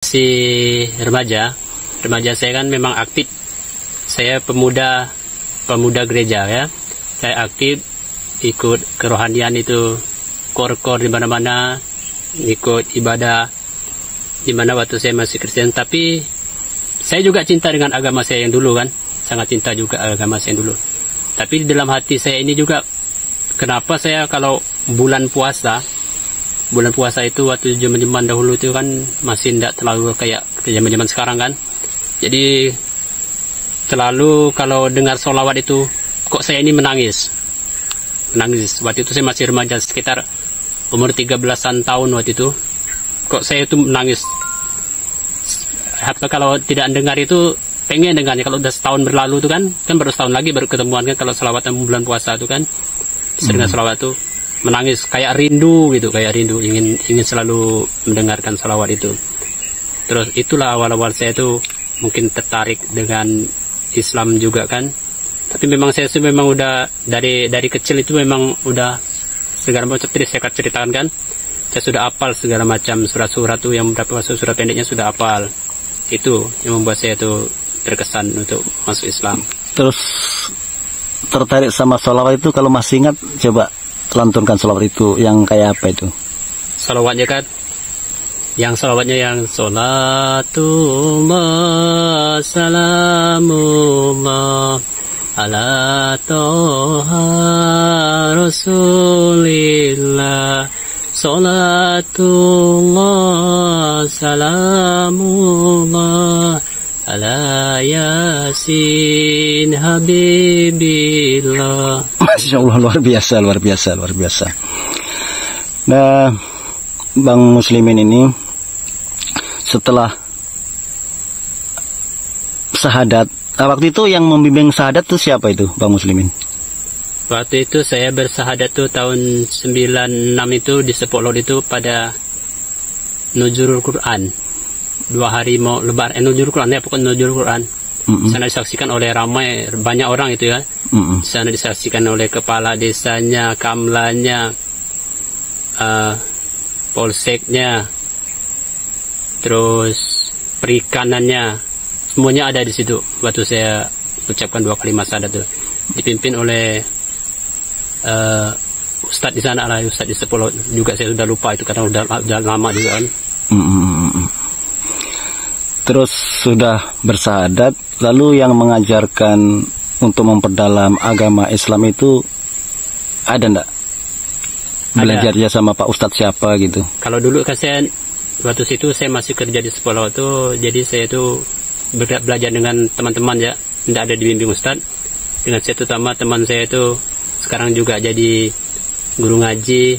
Remaja saya kan memang aktif. Saya pemuda gereja ya. Saya aktif ikut kerohanian itu, kor-kor di mana-mana, ikut ibadah di mana waktu saya masih Kristen. Tapi saya juga cinta dengan agama saya yang dulu kan, sangat cinta juga agama saya yang dulu. Tapi di dalam hati saya ini juga, kenapa saya kalau bulan puasa itu waktu zaman dahulu itu kan masih tidak terlalu kayak zaman sekarang kan. Jadi terlalu kalau dengar sholawat itu kok saya ini menangis. Waktu itu saya masih remaja, sekitar umur 13-an tahun waktu itu. Kok saya itu menangis. Kalau tidak dengar itu pengen dengarnya. Kalau udah setahun berlalu itu kan baru setahun lagi baru ketemuan kan. Kalau sholawatan bulan puasa itu kan sering sholawat itu menangis, kayak rindu gitu, ingin selalu mendengarkan sholawat itu. Terus itulah awal-awal saya itu mungkin tertarik dengan Islam juga kan. Tapi memang saya memang udah dari kecil itu memang udah segala macam, seperti saya ceritakan kan, saya sudah hafal segala macam surat-surat tuh, yang beberapa surat pendeknya sudah hafal. Itu yang membuat saya tuh terkesan untuk masuk Islam. Terus tertarik sama sholawat itu, kalau masih ingat coba lantunkan sholawat itu yang kayak apa itu? Sholawatnya kan, yang sholawatnya yang sholatullah salamullah ala toha rasulillah, sholatullah salamullah ala yasin habibillah. Masya Allah, luar biasa. Nah, Bang Muslimin ini setelah syahadat, waktu itu yang membimbing syahadat itu siapa itu, Bang Muslimin? Waktu itu saya bersyahadat tuh tahun 96 itu di Sepolot itu pada Nuzulul Quran. 2 hari mau lebaran, Nuzulul Quran ya, pokoknya Nuzulul Quran. Sana disaksikan oleh banyak orang itu ya. Sana disaksikan oleh kepala desanya, kamlanya, polseknya, terus perikanannya, semuanya ada di situ. Waktu saya ucapkan 2 kalimat syahadat itu, dipimpin oleh ustadz di sana lah, ustadz di Sepolot juga, saya sudah lupa itu karena udah lama juga kan. Terus sudah bersyahadat, lalu yang mengajarkan untuk memperdalam agama Islam itu ada enggak? Belajarnya sama Pak Ustadz siapa gitu? Kalau dulu kan saya waktu situ saya masih kerja di Sepolot tuh, jadi saya itu belajar dengan teman-teman ya, tidak ada dibimbing Ustadz. Dengan saya terutama teman saya itu sekarang juga jadi guru ngaji,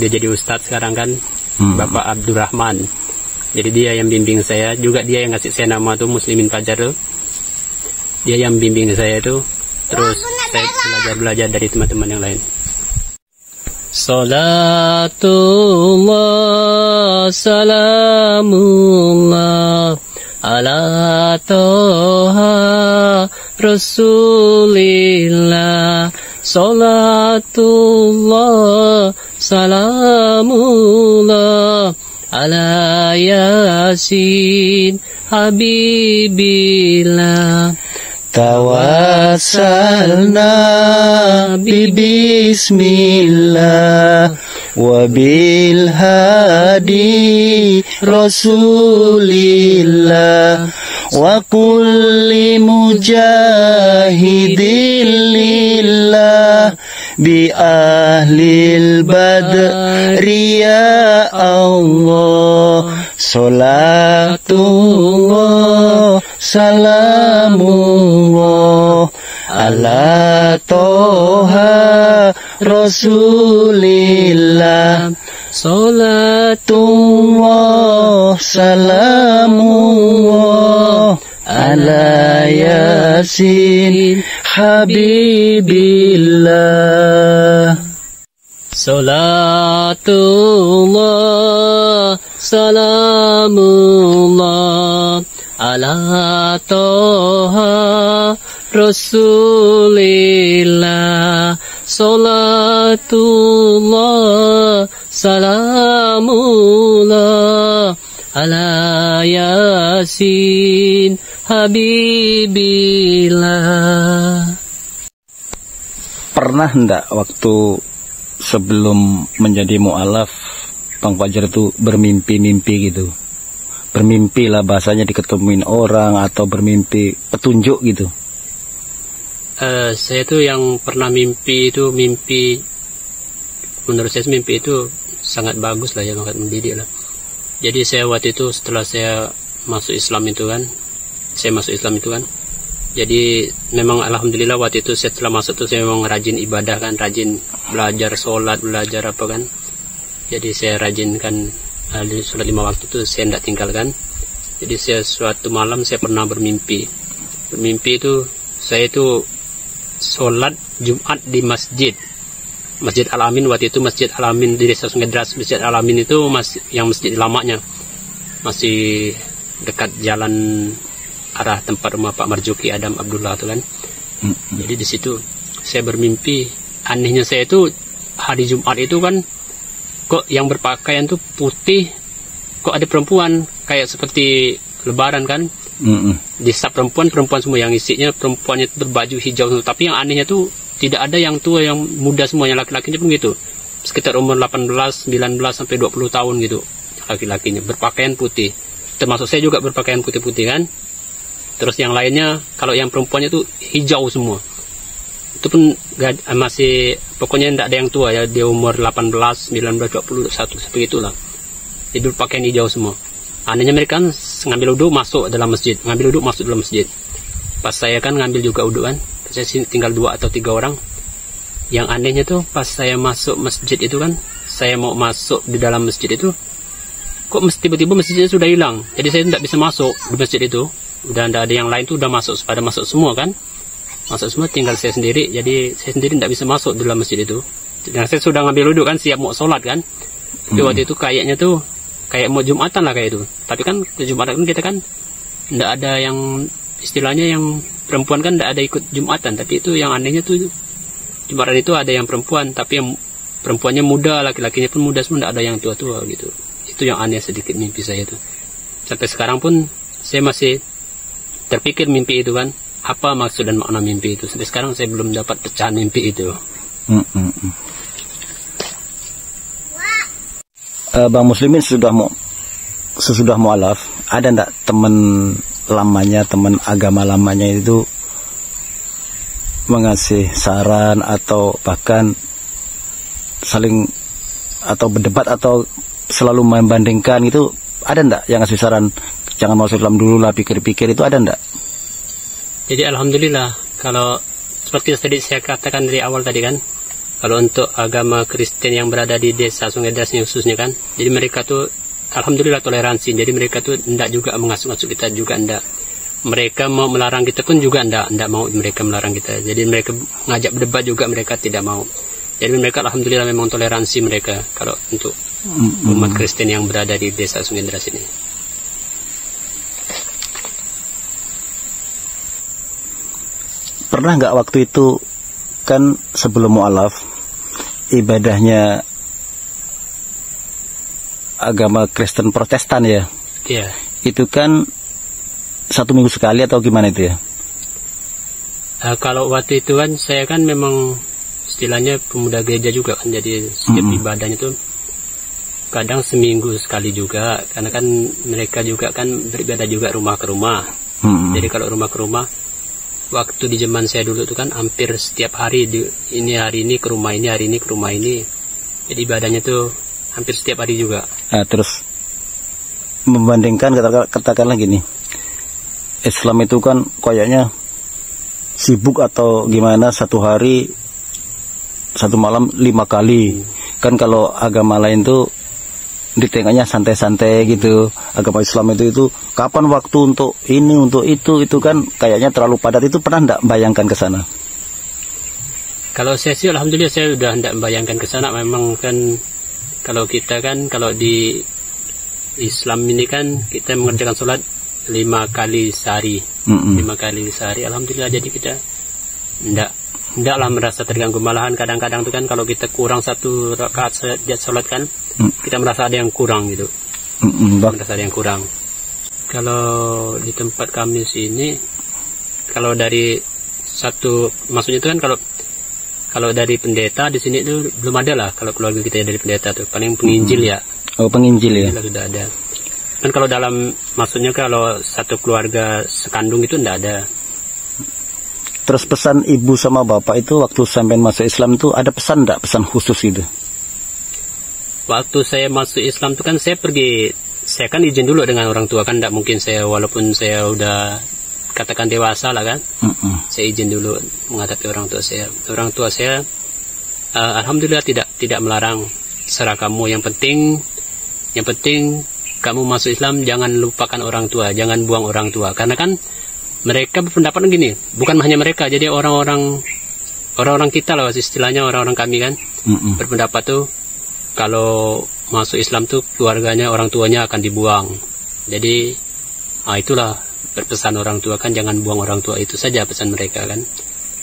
dia jadi Ustadz sekarang kan, Bapak Abdurrahman. Jadi dia yang bimbing saya, juga dia yang ngasih saya nama tuh Muslimin Fajar tuh. Dia yang bimbing saya itu. Terus saya belajar dari teman-teman yang lain. Salatullah salamullah ala toha rasulillah, salatullah salamullah ala yasin habibillah. Tawassalna bismillah wa bil hadi rasulillah wa kulli mujahidin lillah bi ahlil badri ya Allah, salatullah salamullah ala toha rasulillah, salatullah salamullah ala yasin habibillah. Salatullah salamullah ala toha rasulillah, salatullah salamullah ala Yasin Habibillah. Pernah ndak waktu sebelum menjadi mu'alaf Bang Fajar itu bermimpi-mimpi gitu? Bermimpi lah bahasanya, diketemuin orang atau bermimpi petunjuk gitu? Saya tuh yang pernah mimpi itu, menurut saya mimpi itu sangat bagus lah ya, sangat mendidik lah. Jadi saya waktu itu setelah saya masuk Islam itu kan, jadi memang alhamdulillah waktu itu setelah masuk tuh saya memang rajin ibadah kan, rajin belajar sholat, belajar apa kan. Jadi saya rajin kan, sholat 5 waktu itu saya tidak tinggalkan. Jadi saya suatu malam saya pernah bermimpi itu saya itu sholat Jumat di Masjid Al-Amin. Waktu itu Masjid Al-Amin di Desa Sungai Deras. Masjid Al-Amin itu yang masjid lamanya, masih dekat jalan arah tempat rumah Pak Marzuki Adam Abdullah itu kan. Jadi di situ saya bermimpi. Anehnya saya itu hari Jumat itu kan, kok yang berpakaian tuh putih, kok ada perempuan kayak seperti Lebaran kan. Di sab perempuan semua, yang isinya perempuannya berbaju hijau semua. Tapi yang anehnya tuh tidak ada yang tua, yang muda semuanya, laki-lakinya pun gitu, sekitar umur 18, 19 sampai 20 tahun gitu laki-lakinya, berpakaian putih. Termasuk saya juga berpakaian putih-putih kan. Terus yang lainnya, kalau yang perempuannya tuh hijau semua. Itu pun masih, pokoknya tidak ada yang tua ya, dia umur 18, 19, 20, 1 seperti itulah. Jadi berpakaian hijau semua. Anehnya mereka kan ngambil wudhu masuk dalam masjid, Pas saya kan ngambil juga wudhu kan, saya tinggal 2 atau 3 orang. Yang anehnya tuh pas saya masuk masjid itu kan, saya mau masuk di dalam masjid itu, kok tiba-tiba masjidnya sudah hilang. Jadi saya tidak bisa masuk di masjid itu. Udah tidak ada yang lain tuh, udah pada masuk semua kan. Masuk semua, tinggal saya sendiri. Jadi saya sendiri tidak bisa masuk di dalam masjid itu. Dan saya sudah ngambil wudhu kan, siap mau sholat kan. Tapi waktu itu kayaknya tuh kayak mau Jumatan lah kayak itu. Tapi kan Jumatan kita kan tidak ada yang istilahnya yang perempuan kan tidak ada ikut Jumatan. Tapi itu yang anehnya tuh, Jumatan itu ada yang perempuan, tapi yang perempuannya muda, laki-lakinya pun muda semua, tidak ada yang tua-tua gitu. Itu yang aneh sedikit mimpi saya itu. Sampai sekarang pun saya masih terpikir mimpi itu kan, apa maksud dan makna mimpi itu. Sampai sekarang saya belum dapat pecahan mimpi itu. Bang Muslimin sesudah mu'alaf, ada ndak teman lamanya, teman agama lamanya itu mengasih saran atau bahkan saling atau berdebat atau selalu membandingkan itu, ada ndak yang ngasih saran jangan masuk Islam dulu lah, pikir-pikir, itu ada ndak? Jadi alhamdulillah, kalau seperti tadi saya katakan dari awal tadi kan, kalau untuk agama Kristen yang berada di Desa Sungai Deras khususnya kan, jadi mereka tuh alhamdulillah toleransi. Jadi mereka tuh tidak juga mengasuh-asuh kita juga, tidak. Mereka mau melarang kita pun juga tidak mau mereka melarang kita. Jadi mereka ngajak berdebat juga mereka tidak mau. Jadi mereka alhamdulillah memang toleransi mereka kalau untuk umat Kristen yang berada di Desa Sungai Deras ini. Pernah nggak waktu itu kan sebelum mu'alaf, ibadahnya agama Kristen Protestan ya? Iya. Itu kan 1 minggu sekali atau gimana itu ya? Kalau waktu itu kan saya kan memang istilahnya pemuda gereja juga kan, jadi setiap ibadahnya itu kadang seminggu sekali juga, karena kan mereka juga kan beribadah juga rumah ke rumah. Jadi kalau rumah ke rumah, waktu di zaman saya dulu itu kan hampir setiap hari hari ini ke rumah ini, hari ini ke rumah ini. Jadi ibadahnya tuh hampir setiap hari juga. Nah, terus membandingkan katakanlah gini, Islam itu kan kayaknya sibuk atau gimana, 1 hari 1 malam 5 kali. Kan kalau agama lain tuh ditengahnya santai-santai gitu. Agama Islam itu kapan waktu untuk ini, untuk itu kan kayaknya terlalu padat. Itu pernah enggak bayangkan ke sana? Kalau saya sih alhamdulillah saya udah enggak membayangkan ke sana. Memang kan kalau kita kan, kalau di Islam ini kan kita mengerjakan sholat 5 kali sehari. 5 kali sehari alhamdulillah. Jadi kita ndaklah merasa terganggu. Malahan kadang-kadang tuh kan kalau kita kurang 1 rakaat sholat kan, kita merasa ada yang kurang gitu. merasa ada yang kurang. Kalau di tempat kami sini, kalau dari satu, maksudnya itu kan kalau dari pendeta di sini itu belum ada lah. Kalau keluarga kita dari pendeta tuh paling penginjil ya. Oh, penginjil ya. Sudah ada. Dan kalau dalam, maksudnya kalau satu keluarga sekandung itu enggak ada. Terus pesan ibu sama bapak itu waktu sampai masuk Islam itu ada pesan enggak, pesan khusus gitu? Waktu saya masuk Islam itu kan saya kan izin dulu dengan orang tua, kan enggak mungkin saya, walaupun saya udah katakan dewasa lah kan. Saya izin dulu menghadapi orang tua saya. Orang tua saya alhamdulillah tidak melarang, serah kamu, yang penting kamu masuk Islam, jangan lupakan orang tua, jangan buang orang tua. Karena kan mereka berpendapat gini, bukan hanya mereka, jadi orang-orang kita lah istilahnya, orang-orang kami kan berpendapat tuh kalau masuk Islam tuh keluarganya, orang tuanya akan dibuang. Jadi itulah berpesan orang tua kan, jangan buang orang tua, itu saja pesan mereka kan.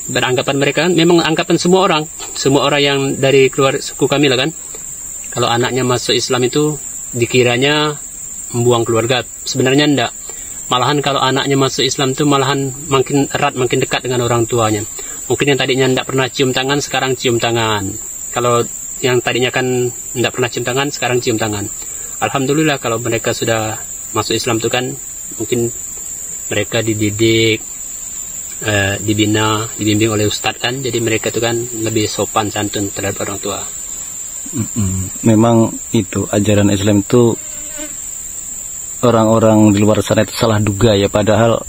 Beranggapan mereka kan, memang anggapan semua orang yang dari keluar suku kami lah kan, kalau anaknya masuk Islam itu dikiranya membuang keluarga. Sebenarnya enggak. Malahan kalau anaknya masuk Islam itu malahan makin erat, makin dekat dengan orang tuanya. Mungkin yang tadinya enggak pernah cium tangan, sekarang cium tangan. Kalau yang tadinya kan enggak pernah cium tangan, sekarang cium tangan. Alhamdulillah kalau mereka sudah masuk Islam itu kan, mungkin mereka dididik, dibina, dibimbing oleh ustadz kan. Jadi mereka itu kan lebih sopan santun terhadap orang tua. Memang itu ajaran Islam itu orang-orang di luar sana itu salah duga ya, padahal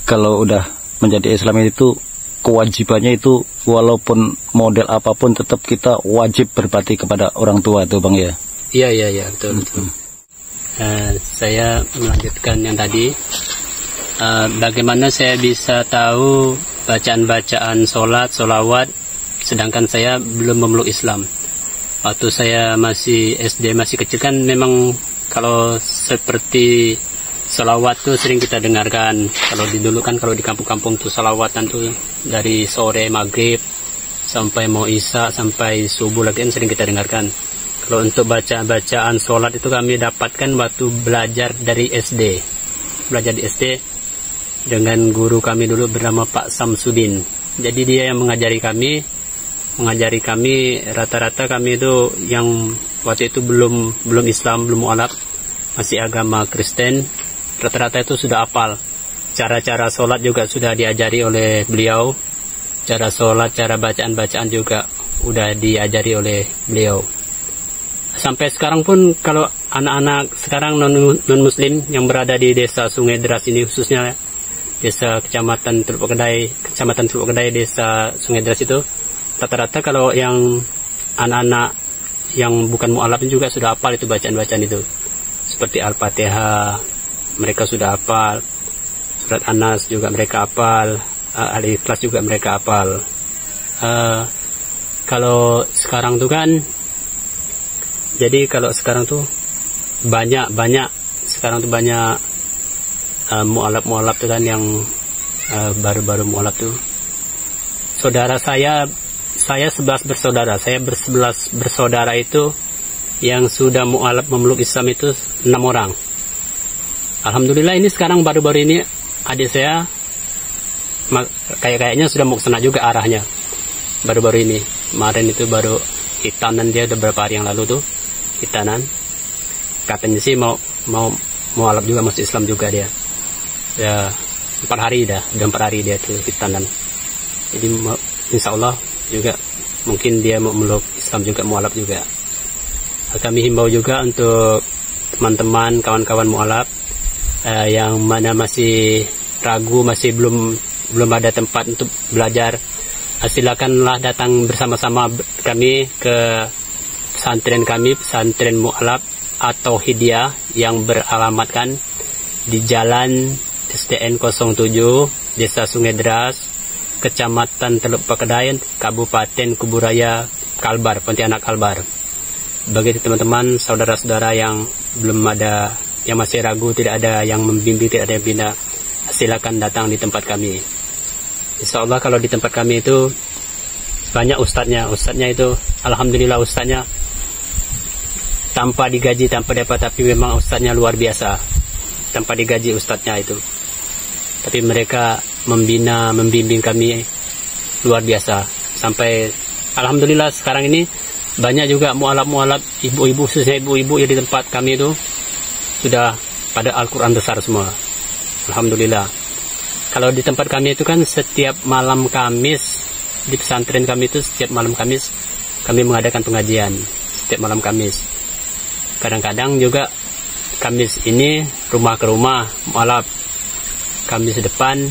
kalau udah menjadi Islam itu kewajibannya itu walaupun model apapun tetap kita wajib berbakti kepada orang tua tuh Bang ya. Iya betul. Saya melanjutkan yang tadi, bagaimana saya bisa tahu bacaan-bacaan sholawat sedangkan saya belum memeluk Islam. Waktu saya masih SD, masih kecil kan, memang kalau seperti sholawat tuh sering kita dengarkan. Kalau dulu kan, kalau di kampung-kampung tuh sholawatan tuh dari sore maghrib sampai mau isya sampai subuh lagi kan sering kita dengarkan. Kalau untuk bacaan sholat itu kami dapatkan waktu belajar dari SD. Belajar di SD dengan guru kami dulu bernama Pak Samsudin. Jadi dia yang mengajari kami, rata-rata kami itu yang waktu itu belum Islam, belum mualaf, masih agama Kristen, rata-rata itu sudah hafal. Cara-cara sholat juga sudah diajari oleh beliau. Cara sholat, cara bacaan-bacaan juga udah diajari oleh beliau. Sampai sekarang pun kalau anak-anak sekarang non-muslim yang berada di desa Sungai Deras ini, khususnya desa Kecamatan Teluk Kedai, desa Sungai Deras itu, rata-rata kalau yang anak-anak yang bukan mu'alaf juga sudah hafal itu bacaan-bacaan itu. Seperti Al-Fatihah mereka sudah hafal, Surat An-Nas juga mereka hafal, Al-Ikhlas juga mereka hafal. Kalau sekarang tuh kan, jadi kalau sekarang tuh banyak mu'alaf tuh kan, yang baru-baru mu'alaf tuh. Saudara saya 11 bersaudara. Saya 11 bersaudara itu yang sudah mu'alaf memeluk Islam itu 6 orang. Alhamdulillah ini sekarang baru-baru ini adik saya kayaknya sudah mau kesana juga arahnya. Baru-baru ini. Kemarin itu baru hitanan dia, udah beberapa hari yang lalu tuh hitanan. Katanya sih mau mu'alaf juga, masuk Islam juga dia. Ya 4 hari udah 4 hari dia tuh hitanan. Jadi insya Allah juga mungkin dia mau meluk Islam juga, mu'alaf juga. Kami himbau juga untuk teman-teman, kawan-kawan mu'alaf yang mana masih ragu, masih belum ada tempat untuk belajar, silakanlah datang bersama-sama kami ke pesantren mu'alaf atau Hidayah yang beralamatkan di Jalan SDN 07, Desa Sungai Deras, Kecamatan Teluk Kedai, Kabupaten Kuburaya, Kalbar, Pontianak Kalbar. Bagi teman-teman, saudara-saudara yang belum ada, yang masih ragu, tidak ada yang membimbing, tidak ada yang bina, silakan datang di tempat kami. Insya Allah kalau di tempat kami itu banyak ustadznya itu, alhamdulillah ustadznya tanpa digaji, tanpa dapat, tapi memang ustadznya luar biasa, tanpa digaji ustadznya itu. Tapi mereka membina, membimbing kami luar biasa. Sampai alhamdulillah sekarang ini banyak juga mualaf-mualaf, ibu-ibu, khususnya ibu-ibu yang di tempat kami itu sudah pada Al-Quran besar semua. Alhamdulillah. Kalau di tempat kami itu kan setiap malam Kamis, di pesantren kami itu setiap malam Kamis kami mengadakan pengajian. Setiap malam Kamis. Kadang-kadang juga Kamis ini rumah ke rumah mualaf. Kamis depan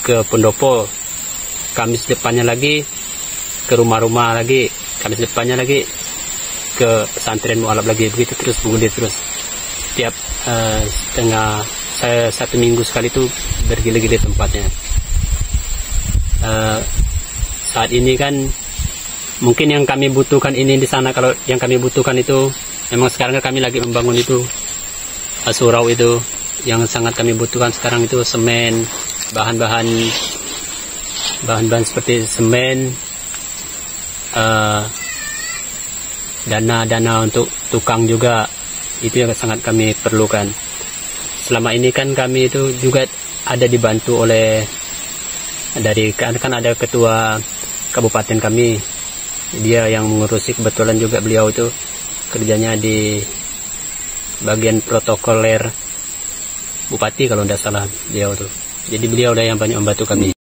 ke pendopo. Kamis depannya lagi ke rumah-rumah lagi. Kamis depannya lagi ke pesantren mualaf lagi. Begitu terus, terus. Setiap saya 1 minggu sekali itu bergila-gila tempatnya. Saat ini kan mungkin yang kami butuhkan ini di sana, kalau yang kami butuhkan itu memang sekarang kami lagi membangun itu surau itu, yang sangat kami butuhkan sekarang itu semen, bahan-bahan seperti semen, dana untuk tukang juga, itu yang sangat kami perlukan. Selama ini kan kami itu juga ada dibantu oleh kan ada ketua kabupaten kami, dia yang mengurusi, kebetulan juga beliau itu kerjanya di bagian protokoler bupati kalau tidak salah beliau tuh. Jadi beliau yang banyak membantu kami.